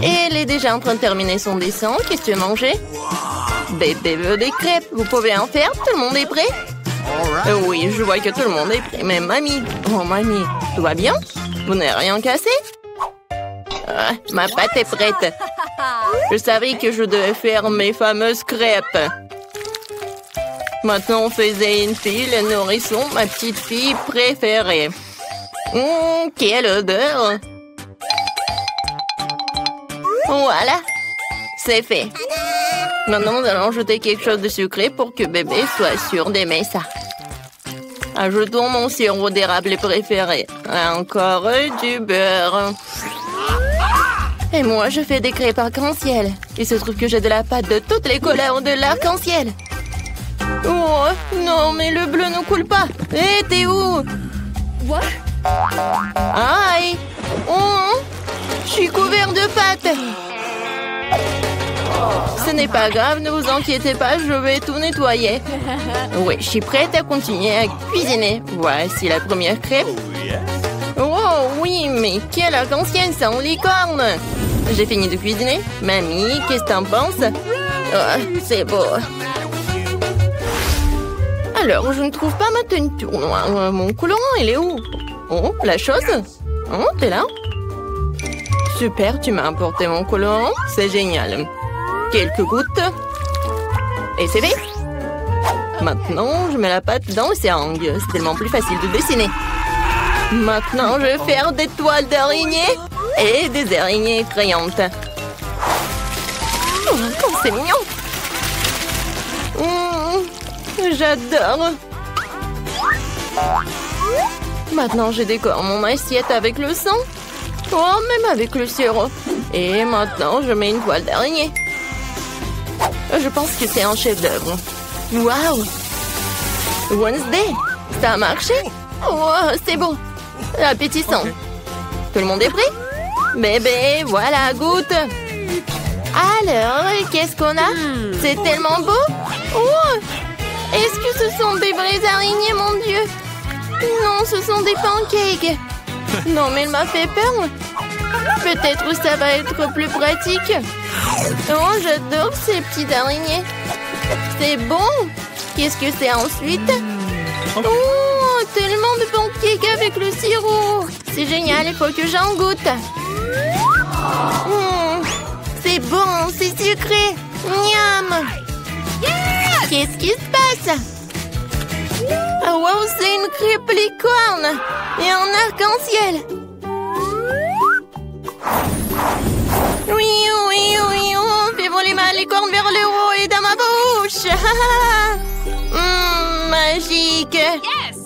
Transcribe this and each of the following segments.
Elle est déjà en train de terminer son dessin. Qu'est-ce que tu veux manger? Bébé veut des crêpes. Vous pouvez en faire? Tout le monde est prêt? Oui, je vois que tout le monde est prêt. Mais mamie, oh mamie, tout va bien? Vous n'avez rien cassé? Ma pâte est prête. Je savais que je devais faire mes fameuses crêpes. Maintenant, on faisait une fille, le nourrisson, ma petite fille préférée. Quelle odeur! Voilà, c'est fait. Maintenant, nous allons ajouter quelque chose de sucré pour que bébé soit sûr d'aimer ça. Ajoutons mon sirop d'érable préféré. Encore du beurre. Et moi, je fais des crêpes arc-en-ciel. Il se trouve que j'ai de la pâte de toutes les couleurs de l'arc-en-ciel. Oh, non, mais le bleu ne coule pas. Hé, t'es où? What? Aïe! Oh, je suis couvert de pâte. Ce n'est pas grave, ne vous inquiétez pas, je vais tout nettoyer. Oui, je suis prête à continuer à cuisiner. Voici la première crêpe. Oh oui, mais quelle arc-en-ciel sans licorne! J'ai fini de cuisiner. Mamie, qu'est-ce que t'en penses? Oh, c'est beau. Alors, je ne trouve pas ma teinture noire. Mon colorant, il est où? Oh, la chose? Oh, t'es là? Super, tu m'as apporté mon colorant. C'est génial. Quelques gouttes. Et c'est fait. Maintenant, je mets la pâte dans le seringue. C'est tellement plus facile de dessiner. Maintenant, je vais faire des toiles d'araignées et des araignées effrayantes. Oh, c'est mignon. J'adore. Maintenant, je décore mon assiette avec le sang. Oh, même avec le sirop. Et maintenant, je mets une toile d'araignée. Je pense que c'est un chef-d'œuvre. Waouh! Wednesday, ça a marché? Oh, c'est beau. Appétissant. Tout le monde est prêt? Bébé, voilà, goûte. Alors, qu'est-ce qu'on a? C'est tellement beau. Oh! Est-ce que ce sont des vraies araignées, mon Dieu? Non, ce sont des pancakes. Non, mais elle m'a fait peur. Peut-être ça va être plus pratique. Oh, j'adore ces petites araignées. C'est bon. Qu'est-ce que c'est ensuite? Oh, tellement de pancakes avec le sirop. C'est génial, il faut que j'en goûte. C'est bon, c'est sucré. Miam. Qu'est-ce qui se passe? Oh, wow, c'est une crêpe licorne et un arc-en-ciel. Oui, oui, oui, oh, fais voler ma licorne vers le haut et dans ma bouche. Magique. Yes!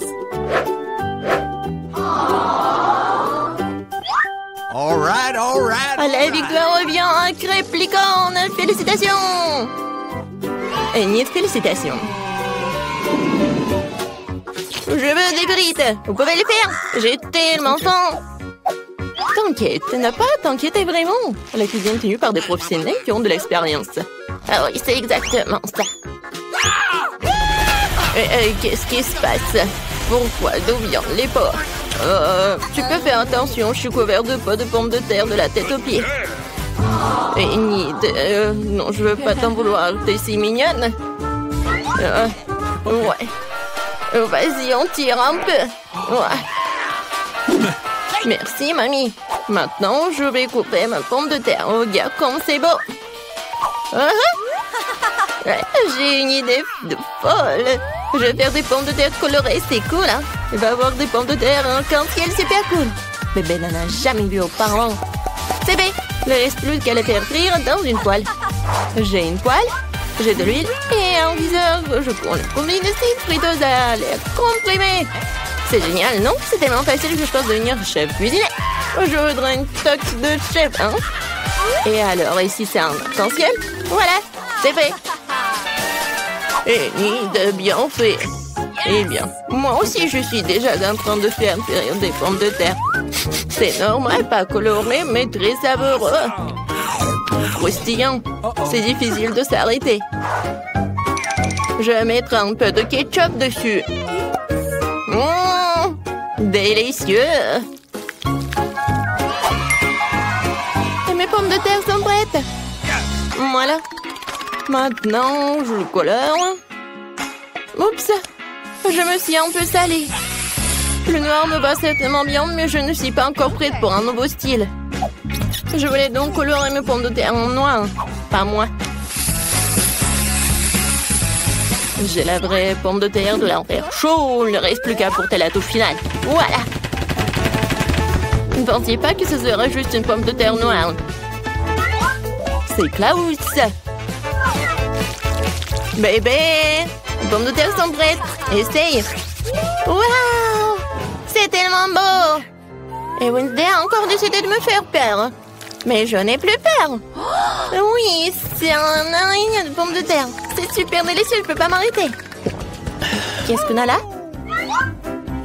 All right, all right. La victoire revient à crêpe licorne. Félicitations. Et ni de félicitations. Je veux des frites. Vous pouvez les faire. J'ai tellement faim. T'inquiète, n'a pas à t'inquiéter vraiment. La cuisine est tenue par des professionnels qui ont de l'expérience. Ah oui, c'est exactement ça. Qu'est-ce qui se passe? Pourquoi? D'où viennent les porcs? Tu peux faire attention, je suis couvert de pots de pommes de terre de la tête aux pieds. Et non, je veux pas t'en vouloir, t'es si mignonne. Ouais. Vas-y, on tire un peu. Ouais. Merci, mamie. Maintenant, je vais couper ma pomme de terre. Regarde comme c'est beau. J'ai une idée de folle. Je vais faire des pommes de terre colorées, c'est cool, hein? Il va y avoir des pommes de terre en arc-en-ciel, super cool. Bébé n'en a jamais vu auparavant. C'est bien. Il ne reste plus qu'à les faire frire dans une poêle. J'ai une poêle, j'ai de l'huile et un viseur. Je prends le combine de cette friteuse à l'air comprimé. C'est génial, non? C'est tellement facile que je pense devenir chef cuisinier. Je voudrais une toque de chef, hein? Et alors, ici, c'est un arc-en-ciel. Voilà, c'est fait. Et ni de bien fait. Eh bien, moi aussi, je suis déjà en train de faire frire des pommes de terre. C'est normal, pas coloré, mais très savoureux. Croustillant. C'est difficile de s'arrêter. Je vais mettre un peu de ketchup dessus. Délicieux. Mais pommes de terre sont prêtes. Voilà. Maintenant, je le colore. Oups, je me suis un peu salée. Le noir me va certainement bien, mais je ne suis pas encore prête pour un nouveau style. Je voulais donc colorer mes pommes de terre en noir. Pas moi. J'ai la vraie pomme de terre de l'enfer chaud. Il ne reste plus qu'à porter la touche finale. Voilà. Ne pensiez pas que ce serait juste une pomme de terre noire. C'est Klaus. Bébé, les pommes de terre sont prêtes. Essaye. Waouh, c'est tellement beau. Et Wednesday a encore décidé de me faire peur. Mais je n'ai plus peur. Oui, c'est un araignée de pommes de terre. C'est super délicieux, je peux pas m'arrêter. Qu'est-ce qu'on a là?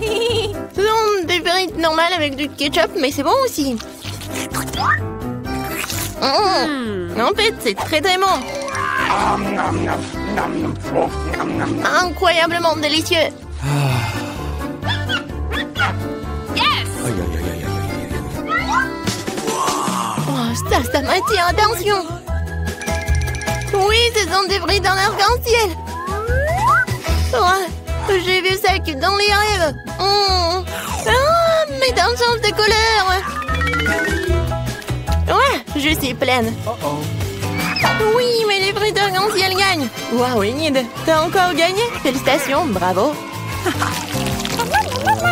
Ce sont des frites normales avec du ketchup, mais c'est bon aussi. En fait, c'est très très bon. Incroyablement délicieux. Ça m'attire, attention. Oui, ce sont des frites dans l'arc-en-ciel. Ouais, j'ai vu ça que dans les rêves. Mais dans le sens de couleur. Ouais, je suis pleine. Oui, mais les frites d'arc-en-ciel gagnent. Waouh, Enid, t'as encore gagné? Félicitations, bravo.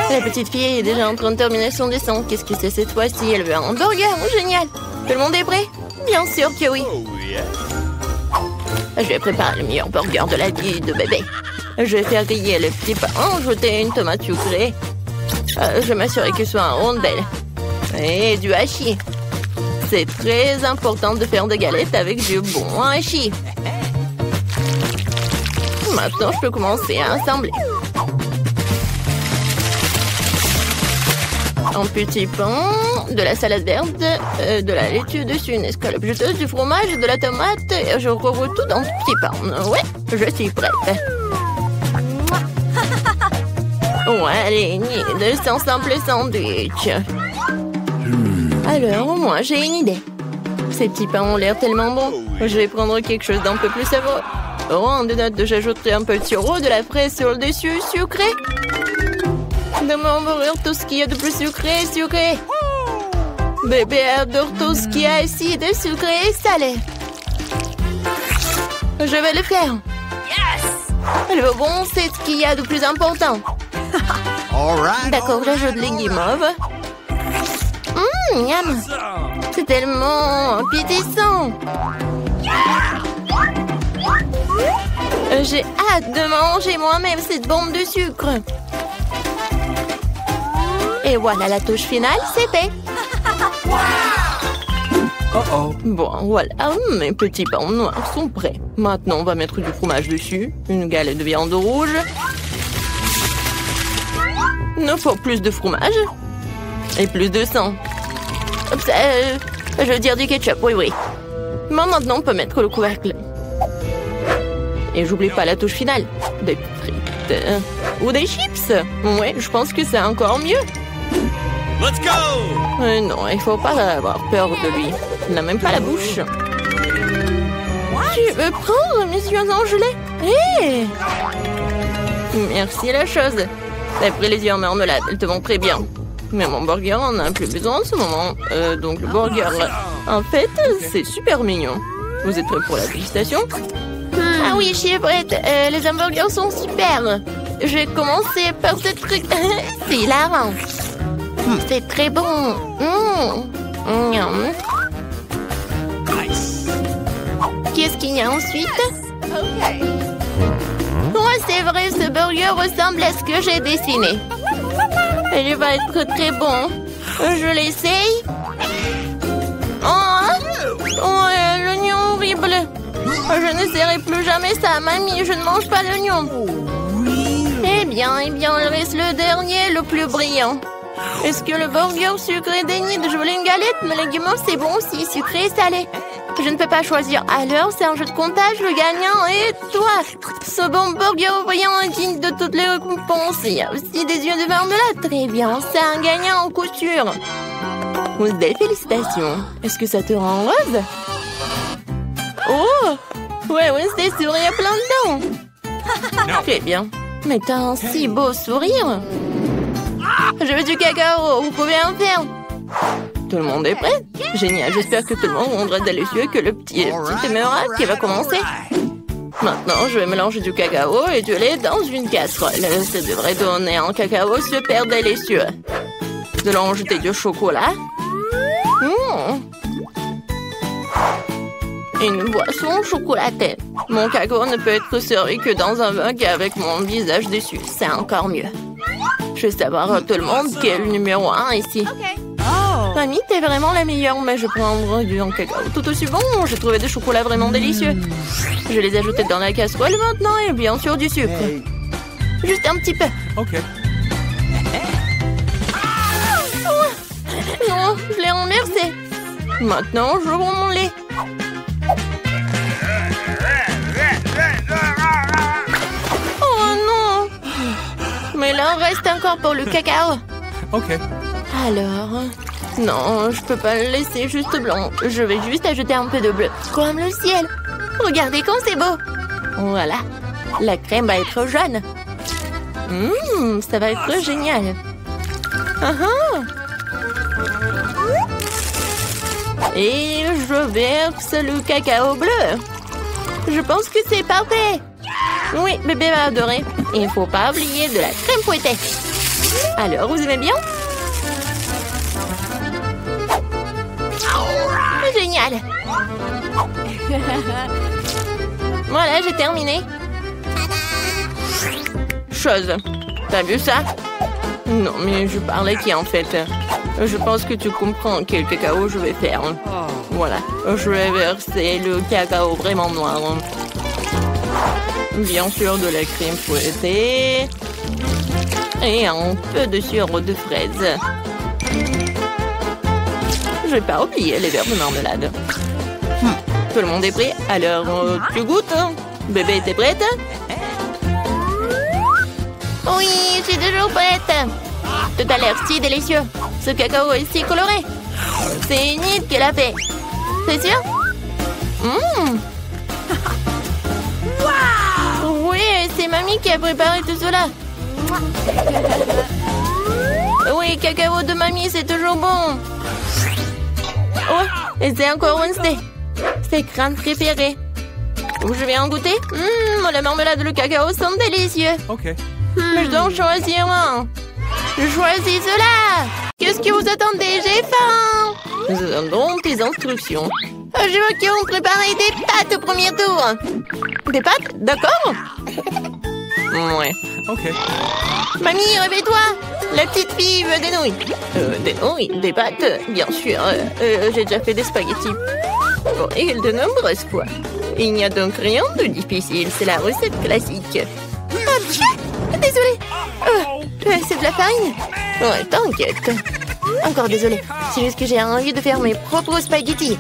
La petite fille est déjà en train de terminer son dessin. Qu'est-ce que c'est cette fois-ci? Elle veut un hamburger. Génial. Tout le monde est prêt? Bien sûr que oui. Je vais préparer le meilleur burger de la vie de bébé. Je vais faire griller le petit pain, ajouter une tomate sucrée. Je vais m'assurer qu'il soit en rondelle. Et du hachis. C'est très important de faire des galettes avec du bon hachis. Maintenant, je peux commencer à assembler. Un petit pain, de la salade verte, de la laitue dessus, une escalope juteuse, du fromage, de la tomate, et je recouvre tout dans ce petit pain. Ouais, je suis prête. Ouais, allez, Enid, c'est un simple sandwich. Alors, moi, j'ai une idée. Ces petits pains ont l'air tellement bons. Je vais prendre quelque chose d'un peu plus savoureux. Oh, en dénote, j'ajouterai un peu de sirop, de la fraise sur le dessus, sucré. De mon burger, tout ce qu'il y a de plus sucré, sucré. Bébé adore tout ce qui est acide, sucré et salé. Je vais le faire. Le bon, c'est ce qu'il y a de plus important. D'accord, j'ajoute les guimauves. Miam. C'est tellement appétissant. J'ai hâte de manger moi-même cette bombe de sucre. Et voilà la touche finale, c'est fait. Bon, voilà, mes petits pains noirs sont prêts. Maintenant, on va mettre du fromage dessus, une galette de viande rouge. Il nous faut plus de fromage et plus de sang. Oups, je veux dire du ketchup, oui. Bon, maintenant, on peut mettre le couvercle. Et j'oublie pas la touche finale. Des frites ou des chips. Ouais, je pense que c'est encore mieux. Let's go! Non, il faut pas avoir peur de lui. Il n'a même pas la bouche. Tu veux prendre mes yeux en gelée? Hé! Merci la chose. Après les yeux en marmelade, elles te vont très bien. Mais mon burger en a plus besoin en ce moment. Donc le burger, en fait, c'est super mignon. Vous êtes prêts pour la dégustation? Ah oui, je suis prête. Les hamburgers sont super. Je vais commencer par ce truc. C'est hilarant. C'est très bon. Qu'est-ce qu'il y a ensuite? Ouais, c'est vrai, ce burger ressemble à ce que j'ai dessiné. Il va être très bon. Je l'essaye. Oh, l'oignon horrible. Je n'essaierai plus jamais ça, mamie. Je ne mange pas l'oignon. Eh bien, il reste le dernier, le plus brillant. Est-ce que le burger sucré d'Enid? Je voulais une galette, mais les guimauves, c'est bon aussi, sucré et salé. Je ne peux pas choisir. Alors, c'est un jeu de comptage, le gagnant est toi. Ce bon burger brillant est digne de toutes les récompenses. Il y a aussi des yeux de marmelade. Très bien, c'est un gagnant en coup sûr. Wednesday, félicitations. Est-ce que ça te rend heureuse? Oh! Ouais, Wednesday sourit à plein dedans. Très bien. Mais t'as un si beau sourire. Je veux du cacao, vous pouvez en faire. Tout le monde est prêt? Génial, j'espère que tout le monde rendra délicieux et que le petit émeraude qui va commencer. Maintenant, je vais mélanger du cacao et du lait dans une casserole. Ça devrait donner un cacao super délicieux. Nous allons ajouter du chocolat. Une boisson chocolatée. Mon cacao ne peut être servi que dans un mug avec mon visage dessus. C'est encore mieux. Je veux savoir tout le monde qui est le numéro 1 ici. Mamie, t'es vraiment la meilleure, mais je prendrai du cacao tout aussi bon. J'ai trouvé des chocolats vraiment délicieux. Je vais les ajouter dans la casserole maintenant et bien sûr du sucre. Juste un petit peu. OK. Non, je l'ai renversé. Maintenant, je prends mon lait. Oh non! Mais là, il reste encore pour le cacao. OK. Alors... Non, je peux pas le laisser juste blanc. Je vais juste ajouter un peu de bleu. Comme le ciel. Regardez comme c'est beau. Voilà. La crème va être jaune. Ça va être génial. Et je verse le cacao bleu. Je pense que c'est parfait. Oui, bébé va adorer. Et il ne faut pas oublier de la crème fouettée. Alors, vous aimez bien? Génial. Voilà, j'ai terminé. Chose. T'as vu ça? Non, mais je parlais qui en fait? Je pense que tu comprends quel cacao je vais faire. Voilà, je vais verser le cacao vraiment noir. Bien sûr, de la crème fouettée. Et un peu de sirop de fraise. Je vais pas oublier les verres de marmelade. Tout le monde est prêt? Alors, tu goûtes? Bébé, t'es prête? Oui, je suis toujours prête. Tout a l'air si délicieux. Ce cacao est si coloré. C'est Enid qui l'a fait. C'est sûr? Oui, c'est mamie qui a préparé tout cela. Oui, cacao de mamie, c'est toujours bon. Oh, et c'est encore Wednesday. Ses crânes préférées. Je vais en goûter. La marmelade et le cacao sont délicieux. OK. Mais je dois en choisir un. Je choisis cela. Qu'est-ce que vous attendez? J'ai faim. Nous attendons tes instructions. Je veux qu'on prépare des pâtes au premier tour. Des pâtes? D'accord. Ouais. OK. Mamie, réveille-toi. La petite fille veut des nouilles. Des nouilles? Des pâtes? Bien sûr. J'ai déjà fait des spaghettis. Oh, et de nombreuses fois. Il n'y a donc rien de difficile. C'est la recette classique. Désolée. C'est de la farine? Ouais, t'inquiète. Encore désolée. C'est juste que j'ai envie de faire mes propres spaghettis.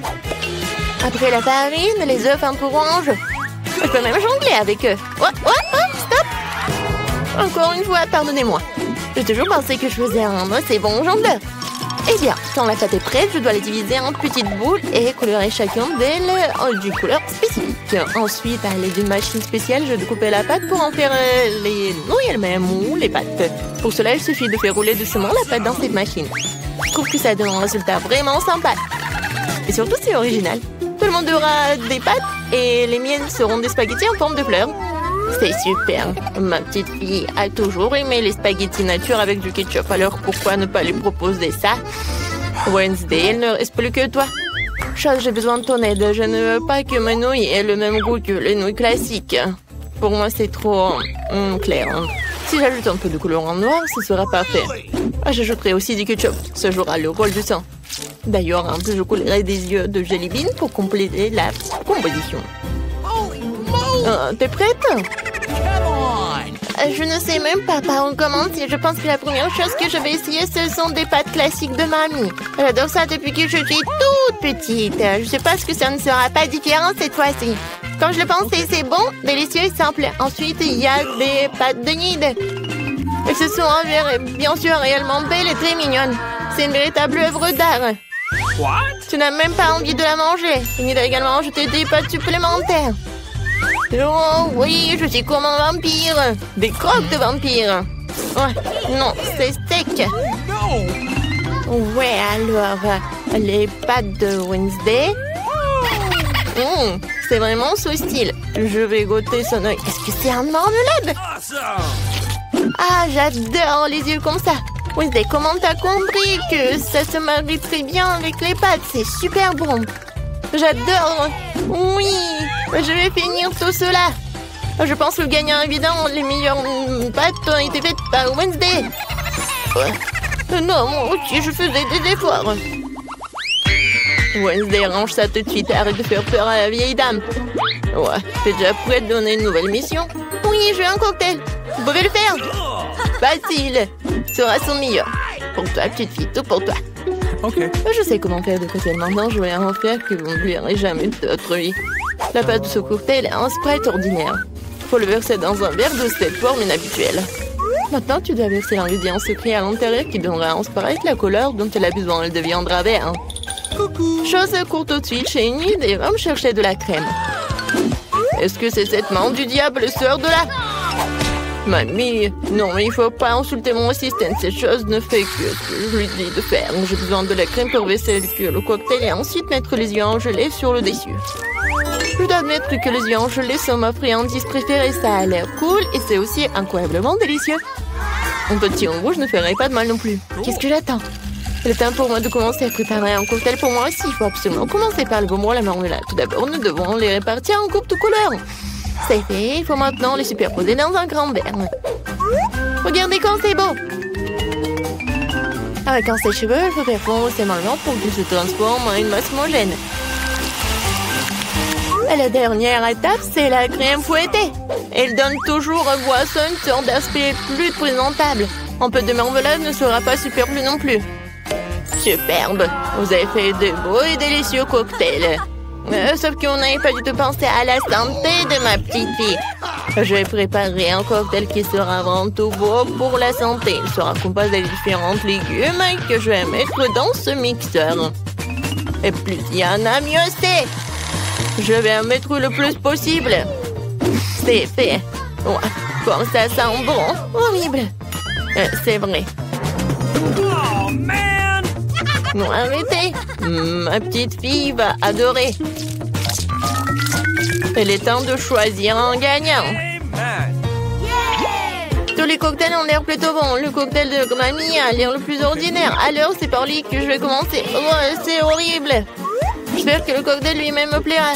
Après la farine, les œufs un peu orange. Je peux même jongler avec eux. Stop. Encore une fois, pardonnez-moi. J'ai toujours pensé que je faisais un assez bon jongleur. Eh bien, quand la pâte est prête, je dois la diviser en petites boules et colorer chacune d'elles d'une couleur spécifique. Ensuite, à l'aide d'une machine spéciale, je découpe la pâte pour en faire les nouilles elles-mêmes ou les pâtes. Pour cela, il suffit de faire rouler doucement la pâte dans cette machine. Je trouve que ça donne un résultat vraiment sympa. Et surtout, c'est original. Tout le monde aura des pâtes et les miennes seront des spaghettis en forme de fleurs. C'est super. Ma petite fille a toujours aimé les spaghettis nature avec du ketchup. Alors pourquoi ne pas lui proposer ça? Wednesday, il ne reste plus que toi. Chose, j'ai besoin de ton aide. Je ne veux pas que mes nouilles aient le même goût que les nouilles classiques. Pour moi, c'est trop clair. Si j'ajoute un peu de colorant noir, ce sera parfait. J'ajouterai aussi du ketchup. Ce jouera le rôle du sang. D'ailleurs, un peu je coulerai des yeux de jelly bean pour compléter la composition. T'es prête? Je ne sais même pas par où commencer. Je pense que la première chose que je vais essayer, ce sont des pâtes classiques de mamie. J'adore ça depuis que je suis toute petite. Je suppose que ça ne sera pas différent cette fois-ci. Comme je le pensais, c'est bon, délicieux et simple. Ensuite, il y a des pâtes de Nid. Elles se sont bien sûr réellement belles et très mignonnes. C'est une véritable œuvre d'art. Tu n'as même pas envie de la manger. Il a également ajouté des pâtes supplémentaires. Oh oui, je suis comme un vampire. Des croques de vampire. Ouais, non, c'est sec. Ouais, alors, les pâtes de Wednesday. C'est vraiment ce style. Je vais goûter son œil. Est-ce que c'est un marmelade? Ah, j'adore les yeux comme ça. Wednesday, comment t'as compris que ça se marie très bien avec les pâtes? C'est super bon. J'adore. Oui, je vais finir tout cela. Je pense que le gagnant évident, les meilleures pâtes ont été faites par Wednesday. Non, moi aussi, je faisais des efforts. Wednesday, range ça tout de suite. Arrête de faire peur à la vieille dame. Ouais, t'es déjà prête à donner une nouvelle mission? Oui, je veux un cocktail. Vous pouvez le faire? Facile. Sera son meilleur. Pour toi, petite fille, tout pour toi. Ok. Je sais comment faire de cocktail maintenant. Je vais en faire que vous ne verrez jamais de votre vie. La pâte de ce cocktail est un Sprite ordinaire. Faut le verser dans un verre de cette forme inhabituelle. Maintenant, tu dois verser l'ingrédient secret à l'intérieur qui donnera à un Sprite la couleur dont elle a besoin. Elle deviendra vert. Coucou. Chose courte tout de suite chez Enid et va me chercher de la crème. Est-ce que c'est cette main du diable sort de là? Mamie, non, il faut pas insulter mon assistant. Cette chose ne fait que ce que je lui dis de faire. J'ai besoin de la crème pour verser le cocktail et ensuite mettre les yeux en gelée sur le dessus. Je dois admettre que les yeux en gelée sont ma friandise préférée. Ça a l'air cool et c'est aussi incroyablement délicieux. Un petit en rouge ne ferait pas de mal non plus. Qu'est-ce que j'attends? C'est temps pour moi de commencer à préparer un cocktail pour moi aussi. Il faut absolument commencer par le bonbon et la marmelade. Tout d'abord, nous devons les répartir en coupes de couleurs. C'est fait, il faut maintenant les superposer dans un grand verre. Regardez quand c'est beau. Avec un sèche-cheveux, il faut faire fondre ces marmelades pour qu'ils se transforment en une masse homogène. Et la dernière étape, c'est la crème fouettée. Elle donne toujours aux boissons une sorte d'aspect plus présentable. Un peu de marmelade ne sera pas superflu non plus. Superbe. Vous avez fait de beaux et délicieux cocktails. Sauf qu'on n'avait pas du tout pensé à la santé de ma petite fille. Je vais préparer un cocktail qui sera avant tout beau pour la santé. Il sera composé de différents légumes que je vais mettre dans ce mixeur. Et plus il y en a, mieux c'est. Je vais en mettre le plus possible. C'est fait. Ouais, comme ça sent bon. Horrible. C'est vrai. Oh, man! Non, arrêtez. Ma petite fille va adorer. Il est temps de choisir un gagnant. Tous les cocktails ont l'air plutôt bons. Le cocktail de mamie a l'air le plus ordinaire. Alors, c'est par lui que je vais commencer. Oh, c'est horrible. J'espère que le cocktail lui-même me plaira.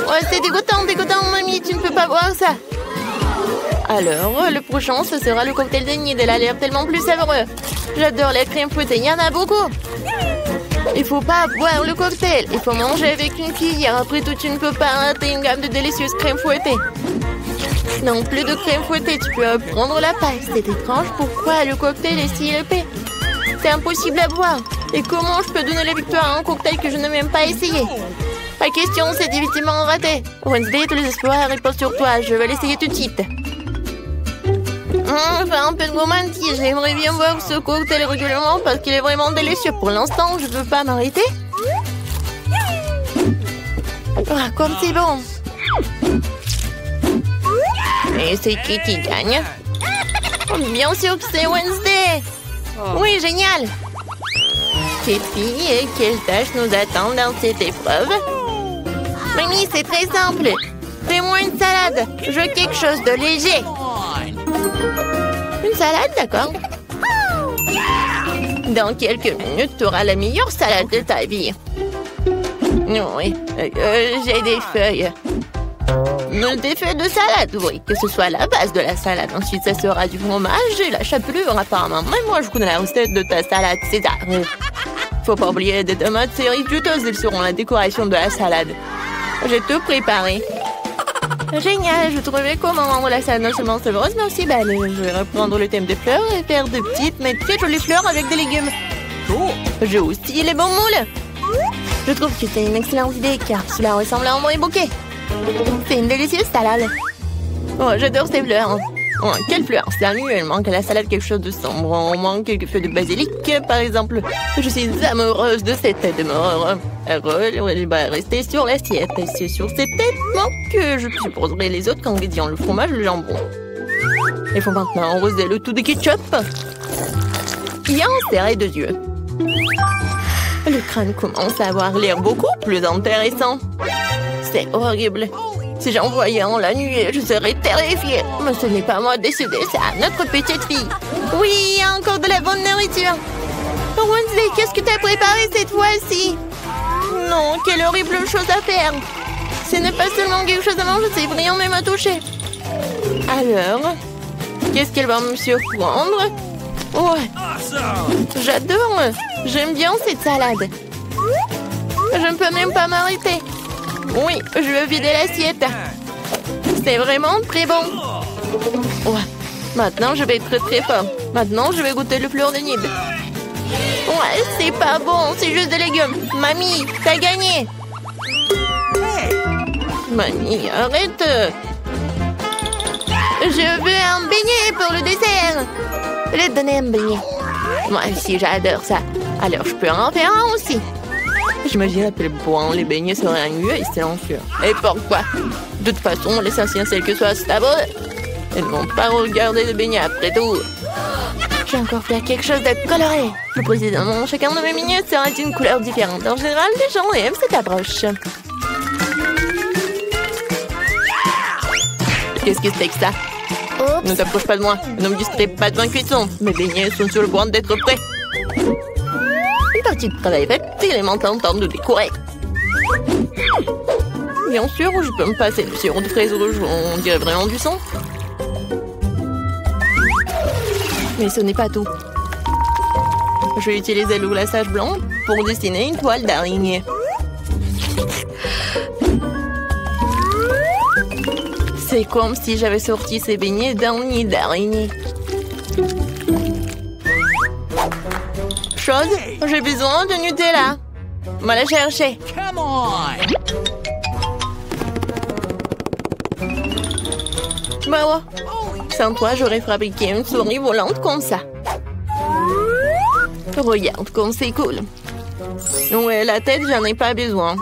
Oh, c'est dégoûtant, mamie. Tu ne peux pas boire ça. Alors, le prochain, ce sera le cocktail d'Enid. Elle a l'air tellement plus savoureux. J'adore la crème fouettée. Il y en a beaucoup. Il faut pas boire le cocktail. Il faut manger avec une cuillère. Après tout, tu ne peux pas rater une gamme de délicieuses crèmes fouettées. Non, plus de crème fouettée. Tu peux prendre la paille. C'est étrange. Pourquoi le cocktail est si épais? C'est impossible à boire. Et comment je peux donner la victoire à un cocktail que je n'ai même pas essayé? La question, c'est difficilement raté. Wednesday, tous les espoirs reposent sur toi. Je vais l'essayer tout de suite. Enfin, un peu de romantisme. J'aimerais bien boire ce cocktail régulièrement parce qu'il est vraiment délicieux. Pour l'instant, je ne peux pas m'arrêter. Ah, comme c'est bon. Et c'est qui gagne? Bien sûr que c'est Wednesday. Oui, génial. Petite fille, quelle tâche nous attend dans cette épreuve? Mamie, c'est très simple. Fais-moi une salade. Je veux quelque chose de léger. Une salade, d'accord. Dans quelques minutes, tu auras la meilleure salade de ta vie. Oui, j'ai des feuilles. Des feuilles de salade, oui. Que ce soit la base de la salade. Ensuite, ça sera du fromage et la chapelure, apparemment. Même moi, je connais la recette de ta salade César. Faut pas oublier des tomates cerises juteuses. Elles seront la décoration de la salade. J'ai tout préparé. Génial, je trouvais comment rendre la salade non seulement savoureuse, mais aussi belle. Je vais reprendre le thème des fleurs et faire de petites, mais très jolies fleurs avec des légumes. J'ai aussi les bons moules. Je trouve que c'est une excellente idée, car cela ressemble à un vrai bouquet. C'est une délicieuse salade. Oh, j'adore ces fleurs. Oh, quelle fleur! Sérieux, elle manque à la salade quelque chose de sombre. On manque quelques feuilles de basilic, par exemple. Je suis amoureuse de cette tête de mort. Elle va rester sur l'assiette. Et c'est sur cette tête que je supposerai les autres ingrédients, le fromage, le jambon. Il faut maintenant arroser le tout de ketchup. Bien serré de yeux. Le crâne commence à avoir l'air beaucoup plus intéressant. C'est horrible. Si j'en voyais un la nuit, je serais terrifiée. Mais ce n'est pas moi de décider, c'est à notre petite fille. Oui, il y a encore de la bonne nourriture. Wednesday, qu'est-ce que tu as préparé cette fois-ci? Non, quelle horrible chose à faire. Ce n'est pas seulement quelque chose à manger, c'est brillant même à toucher. Alors, qu'est-ce qu'elle va me surprendre? Ouais, j'adore. J'aime bien cette salade. Je ne peux même pas m'arrêter. Oui, je veux vider l'assiette. C'est vraiment très bon. Ouais, maintenant je vais être très fort. Maintenant, je vais goûter le fleur de nib. Ouais, c'est pas bon, c'est juste des légumes. Mamie, t'as gagné. Mamie, arrête. Je veux un beignet pour le dessert. Je vais te donner un beignet. Moi aussi, j'adore ça. Alors, je peux en faire un aussi. J'imagine à quel point les beignets seraient ennuyeux et silencieux. Et pourquoi? De toute façon, l'essentiel c'est que soit stable. Ils ne vont pas regarder les beignets après tout. Je vais encore faire quelque chose de coloré. Plus précisément, chacun de mes beignets sera d'une couleur différente. En général, les gens aiment cette approche. Qu'est-ce que c'est que ça? Oups. Ne t'approche pas de moi. Ne me distrais pas de ma cuisson. Mes beignets sont sur le point d'être prêts. Une partie de travail faite, il est maintenant temps de décorer. Bien sûr, je peux me passer du sirop de fraise rouge, on dirait vraiment du sang. Mais ce n'est pas tout. Je vais utiliser le glaçage blanc pour dessiner une toile d'araignée. C'est comme si j'avais sorti ces beignets d'un nid d'araignée. Chose, j'ai besoin de Nutella. On va la chercher. Come on! Bah ouais. Sans toi, j'aurais fabriqué une souris volante comme ça. Regarde comme c'est cool. Ouais, la tête, j'en ai pas besoin.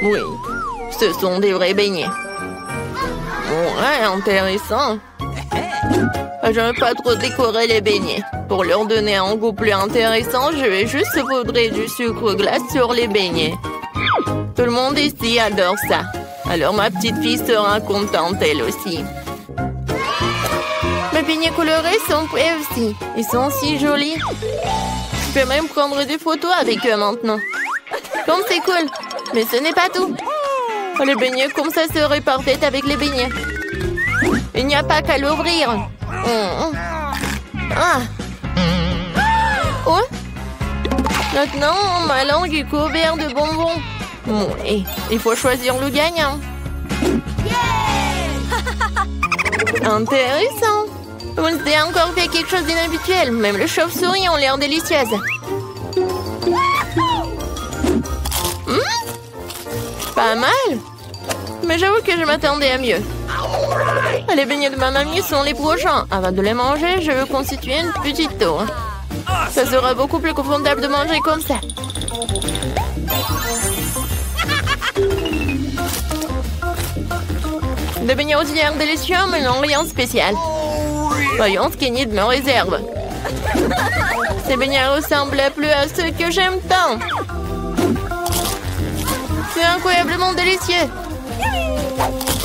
Oui, ce sont des vrais beignets. Ouais, intéressant. Je ne veux pas trop décorer les beignets. Pour leur donner un goût plus intéressant, je vais juste saupoudrer du sucre glace sur les beignets. Tout le monde ici adore ça. Alors ma petite fille sera contente elle aussi. Mes beignets colorés sont prêts aussi. Ils sont si jolis. Je peux même prendre des photos avec eux maintenant. Comme c'est cool. Mais ce n'est pas tout. Les beignets comme ça seraient parfaits avec les beignets. Il n'y a pas qu'à l'ouvrir. Ah. Oh. Maintenant, ma langue est couverte de bonbons. Oui, il faut choisir le gagnant. Intéressant. Vous avez encore fait quelque chose d'inhabituel. Même les chauves-souris ont l'air délicieuses. Pas mal. Mais j'avoue que je m'attendais à mieux. Les beignets de ma mamie sont les prochains. Avant de les manger, je veux constituer une petite tour. Ça sera beaucoup plus confortable de manger comme ça. Des beignets aux œufs délicieux, mais non rien de spécial. Voyons ce qu'Enid me réserve. Ces beignets ressemblent plus à ceux que j'aime tant. C'est incroyablement délicieux.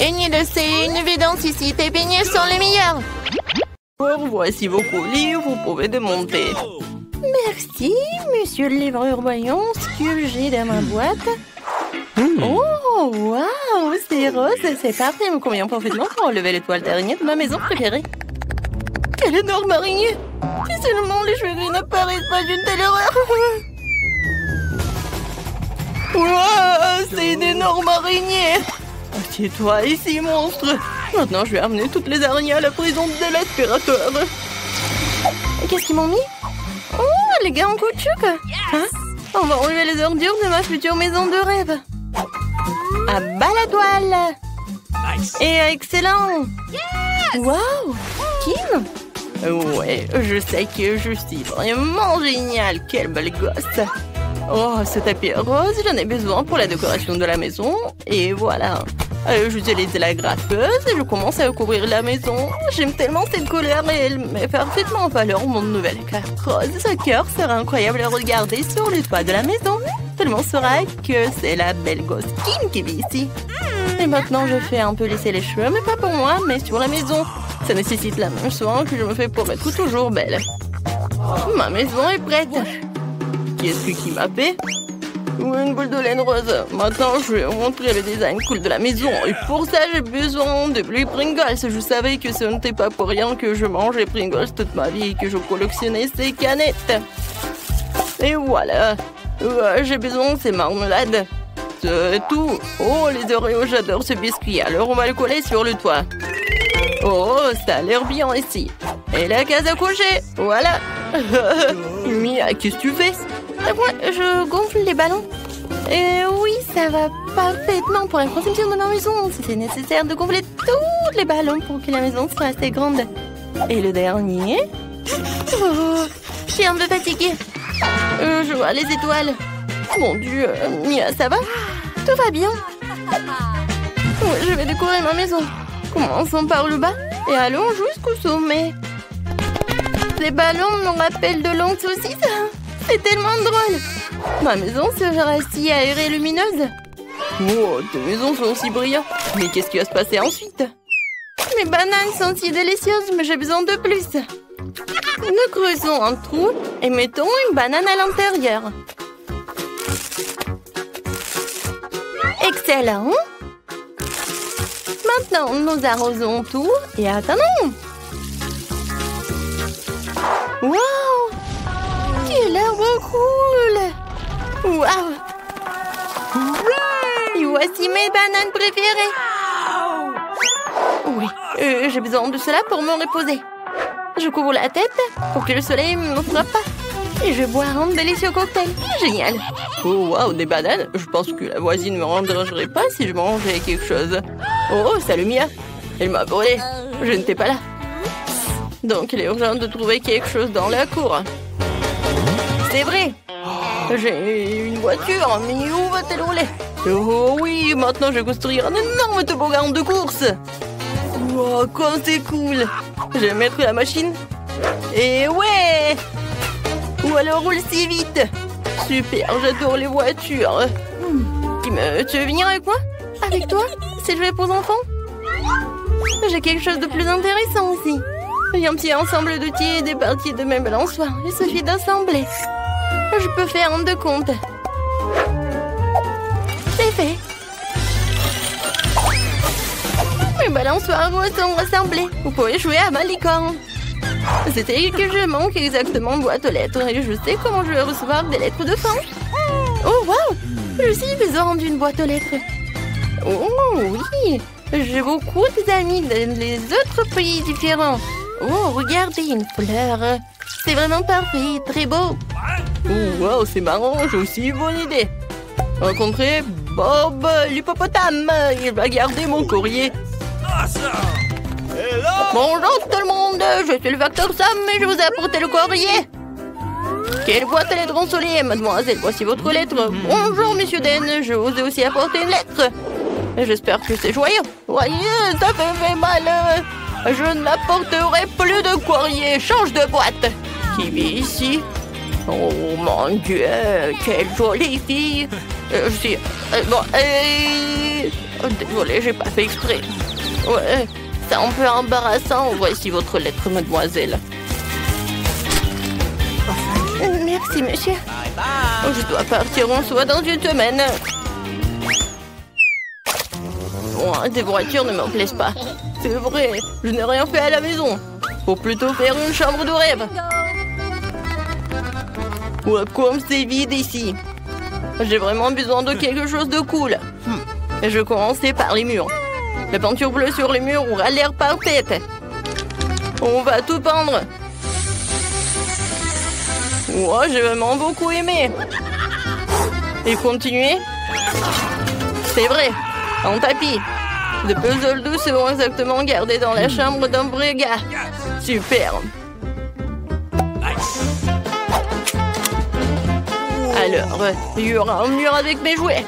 Enid, c'est une évidence ici. Tes beignets sont les meilleurs. Voici vos colis, vous pouvez démonter. Merci, monsieur le livreur. Voyons ce que j'ai dans ma boîte. Oh, waouh, c'est rose, c'est parfait. Il me convient parfaitement pour enlever l'étoile d'araignée de ma maison préférée. Quelle énorme araignée! Si seulement les cheveux gris n'apparaissent pas d'une telle horreur. Wow, c'est une énorme araignée. Assieds-toi ici, monstre. Maintenant, je vais amener toutes les araignées à la prison de l'aspirateur. Qu'est-ce qu'ils m'ont mis? Oh, les gars en caoutchouc. Hein? On va enlever les ordures de ma future maison de rêve. À bas la toile. Et excellent! Wow! Kim? Ouais, je sais que je suis vraiment géniale. Quelle belle gosse! Oh, ce tapis rose, j'en ai besoin pour la décoration de la maison. Et voilà. J'utilise la graffeuse et je commence à couvrir la maison. J'aime tellement cette couleur et elle met parfaitement en valeur mon nouvel éclair rose. Ce cœur sera incroyable à regarder sur le toit de la maison. Tout le monde saura que c'est la belle gosse Kim qui vit ici. Et maintenant, je fais un peu lisser les cheveux, mais pas pour moi, mais sur la maison. Ça nécessite la même soin que je me fais pour être toujours belle. Ma maison est prête. Qu'est-ce qui m'a fait? Une boule de laine rose. Maintenant, je vais vous montrer le design cool de la maison. Et pour ça, j'ai besoin de Blue Pringles. Je savais que ce n'était pas pour rien que je mangeais Pringles toute ma vie et que je collectionnais ces canettes. Et voilà. J'ai besoin de ces marmelades. C'est tout. Oh, les Oreos, j'adore ce biscuit. Alors, on va le coller sur le toit. Oh, ça a l'air bien ici. Et la case à coucher. Voilà. Mia, qu'est-ce que tu fais? Moi, je gonfle les ballons. Et oui, ça va parfaitement pour la conception de la maison. C'est nécessaire de gonfler tous les ballons pour que la maison soit assez grande. Et le dernier? Oh, je suis un peu fatiguée. Je vois les étoiles. Mon Dieu, Mia, ça va? Tout va bien. Je vais décorer ma maison. Commençons par le bas et allons jusqu'au sommet. Les ballons me rappellent de longues saucisses. C'est tellement drôle. Ma maison sera si aérée et lumineuse. Oh, tes maisons sont si brillantes. Mais qu'est-ce qui va se passer ensuite? Mes bananes sont si délicieuses, mais j'ai besoin de plus. Nous creusons un trou et mettons une banane à l'intérieur. Excellent. Maintenant, nous arrosons tout et attendons. Wow! Quel arbre cool! Wow! Et voici mes bananes préférées. Oui, j'ai besoin de cela pour me reposer. Je couvre la tête pour que le soleil ne me frappe pas. Et je bois un délicieux cocktail. Génial! Oh, wow, des bananes? Je pense que la voisine ne me dérangerait pas si je mangeais quelque chose. Oh, salut Mia! Elle m'a volé. Je n'étais pas là. Donc, il est urgent de trouver quelque chose dans la cour. C'est vrai. J'ai une voiture, mais où va-t-elle rouler? Oh oui, maintenant je vais construire un énorme toboggan de course. Wow, comme c'est cool. Je vais mettre la machine. Et ouais! Ou alors roule si vite. Super, j'adore les voitures. Kim, tu veux venir avec moi? Avec toi? C'est jouer pour enfants? J'ai quelque chose de plus intéressant aussi. J'ai un petit ensemble d'outils et des parties de mes balançoires. Il suffit d'assembler. Je peux faire un de compte. C'est fait. Mes balançoires sont rassemblés. Vous pouvez jouer à ma licorne. C'était que je manque exactement de boîte aux lettres et je sais comment je vais recevoir des lettres de fin. Oh wow! Je suis besoin d'une boîte aux lettres. Oh oui! J'ai beaucoup d'amis dans les autres pays différents. Oh, regardez, une fleur. C'est vraiment parfait, très beau. Oh, wow, c'est marrant, j'ai aussi une bonne idée. Rencontrer Bob l'hippopotame. Il va garder mon courrier. Bonjour tout le monde, je suis le facteur Sam et je vous ai apporté le courrier. Quelle boîte à lettres ensoleillée, mademoiselle, voici votre lettre. Bonjour, monsieur Den, je vous ai aussi apporté une lettre. J'espère que c'est joyeux. Voyez, ça fait mal. Je n'apporterai plus de courrier. Change de boîte. Qui vit ici? Oh mon Dieu, quelle jolie fille. Désolée, j'ai pas fait exprès. Ouais, c'est un peu embarrassant. Voici votre lettre, mademoiselle. Merci, monsieur. Je dois partir en soi dans une semaine. Bon, des voitures ne me plaisent pas. C'est vrai, je n'ai rien fait à la maison. Faut plutôt faire une chambre de rêve. Ouais, comme c'est vide ici. J'ai vraiment besoin de quelque chose de cool. Et je vais commencer par les murs. La peinture bleue sur les murs aura l'air parfaite. On va tout peindre. Ouais, j'ai vraiment beaucoup aimé. Et continuer. C'est vrai, un tapis. Les puzzles doux seront exactement gardés dans la chambre d'un vrai gars. Super. Alors, il y aura un mur avec mes jouets.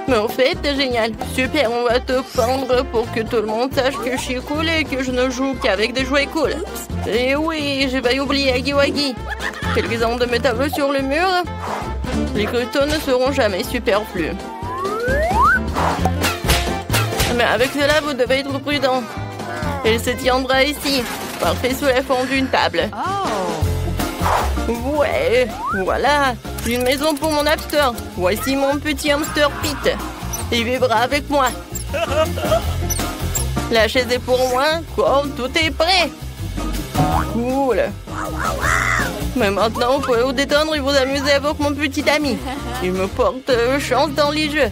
Mais en fait, c'est génial. Super, on va te peindre pour que tout le monde sache que je suis cool et que je ne joue qu'avec des jouets cool. Et oui, j'ai pas oublié Huggy Wuggy. Quelques-uns de mes tableaux sur le mur. Les cristaux ne seront jamais superflus. Mais avec cela, vous devez être prudent. Elle se tiendra ici, parfait sous la forme d'une table. Ouais, voilà, une maison pour mon hamster. Voici mon petit hamster Pete. Il vivra avec moi. La chaise est pour moi. Comme tout est prêt. Cool. Mais maintenant, vous pouvez vous détendre et vous amuser avec mon petit ami. Il me porte chance dans les jeux.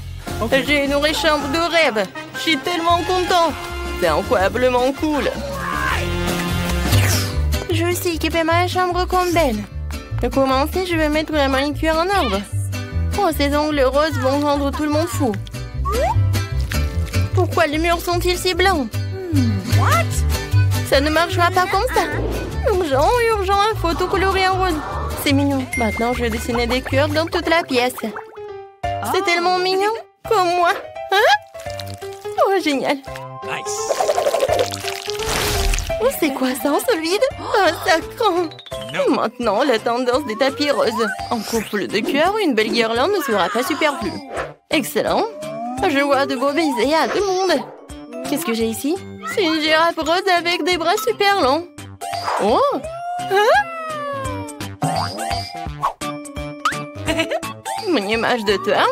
J'ai une vraie chambre de rêve. Je suis tellement content. C'est incroyablement cool. Je vais aussi équiper ma chambre comme belle. Pour commencer, je vais mettre la manicure en ordre. Oh, ces ongles roses vont rendre tout le monde fou. Pourquoi les murs sont-ils si blancs? Ça ne marchera pas comme ça. Urgent, urgent, il faut tout colorer en rose. C'est mignon. Maintenant, je vais dessiner des cœurs dans toute la pièce. C'est tellement mignon. Comme moi. Hein? Oh, génial. Oh, c'est quoi ça, solide? Oh, sacrant. Maintenant, la tendance des tapis roses. En couple de cœur, une belle guirlande ne sera pas superflue. Excellent. Je vois de beaux baisers à tout le monde. Qu'est-ce que j'ai ici? C'est une girafe rose avec des bras super longs. Oh! Hein? Une image de toi.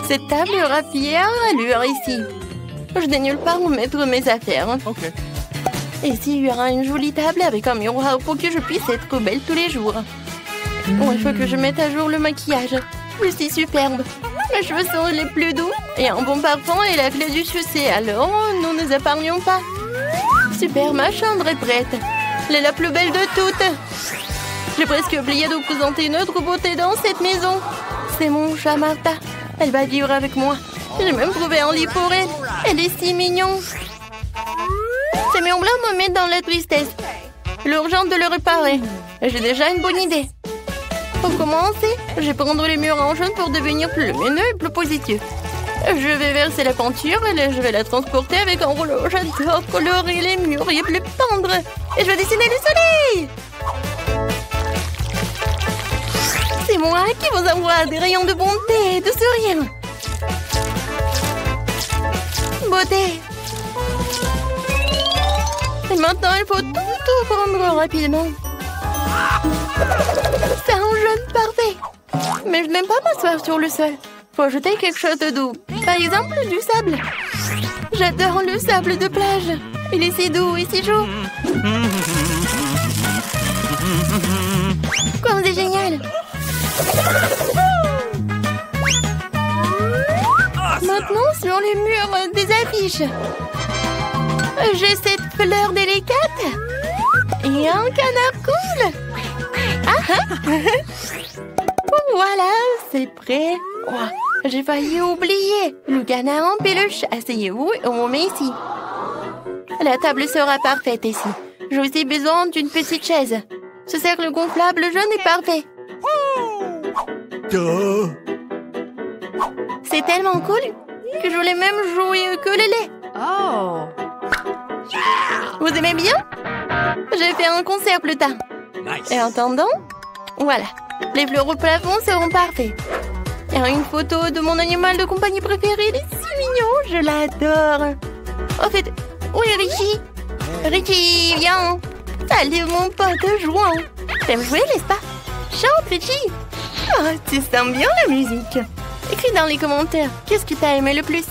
Cette table aura fière allure ici. Je n'ai nulle part où mettre mes affaires. Okay. Et s'il y aura une jolie table avec un miroir pour que je puisse être belle tous les jours. Oh, il faut que je mette à jour le maquillage. Je suis superbe. Mes cheveux sont les plus doux et un bon parfum est la clé du succès. Alors, nous ne nous épargnons pas. Super, ma chambre est prête. Elle est la plus belle de toutes. J'ai presque oublié de vous présenter une autre beauté dans cette maison. C'est mon chat Martha. Elle va vivre avec moi. J'ai même trouvé un lit pour elle. Elle est si mignonne. Ces murs blancs me mettent dans la tristesse. L'urgence de le réparer. J'ai déjà une bonne idée. Pour commencer, je vais prendre les murs en jaune pour devenir plus lumineux et plus positif. Je vais verser la peinture et je vais la transporter avec un rouleau. J'adore colorer les murs et les peindre. Et je vais dessiner le soleil. C'est moi qui vous envoie des rayons de bonté et de sourire. Beauté. Et maintenant, il faut tout prendre rapidement. C'est un jaune parfait. Mais je n'aime pas m'asseoir sur le sol. Faut ajouter quelque chose de doux. Par exemple, du sable. J'adore le sable de plage. Il est si doux et si chaud. Comme c'est génial. Maintenant, sur les murs des affiches. J'ai cette fleur délicate. Et un canard cool. Ah ah. Voilà, c'est prêt. Oh, j'ai failli oublier. Le canard en peluche. Asseyez-vous et on met ici. La table sera parfaite ici. J'ai aussi besoin d'une petite chaise. Ce cercle gonflable jaune est parfait. C'est tellement cool que je voulais même jouer au ukulélé. Oh. Vous aimez bien? J'ai fait un concert plus tard. Nice. Et en attendant, voilà. Les fleurs au plafond seront parfaits. Il y a une photo de mon animal de compagnie préféré. Il est si mignon, je l'adore. En fait, où est Richie? Richie, viens. Salut mon pote, jouant. T'aimes jouer, n'est-ce pas? Chante, Richie. Oh, tu sens bien la musique. Écris dans les commentaires, qu'est-ce que t'as aimé le plus?